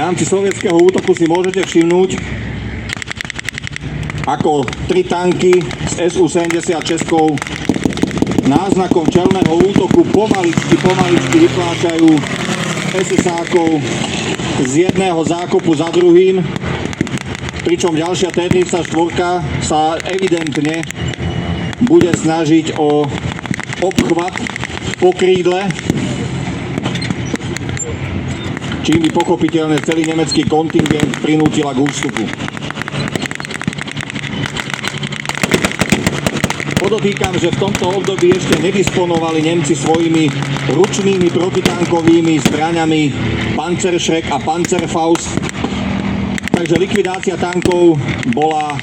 rámci sovietskeho útoku si môžete všimnúť, ako 3 tanky s Su-76 náznakom čelného útoku pomaličky vytláčajú SSákov z jedného zákopu za druhým, pričom ďalšia T-34 sa evidentne bude snažiť o obchvat po krídle, čím by pochopiteľne celý nemecký kontingent prinútila k ústupu. Podotýkam, že v tomto období ešte nedisponovali Nemci svojimi ručnými protitankovými zbraňami Panzerschreck a Panzerfaust, takže likvidácia tankov bola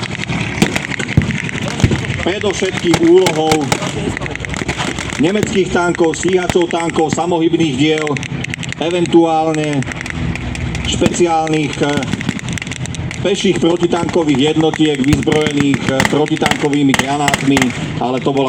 predovšetkým úlohou nemeckých tankov, stíhačov tankov, samohybných diel, eventuálne špeciálnych peších protitankových jednotiek vyzbrojených protitankovými granátmi, ale to bola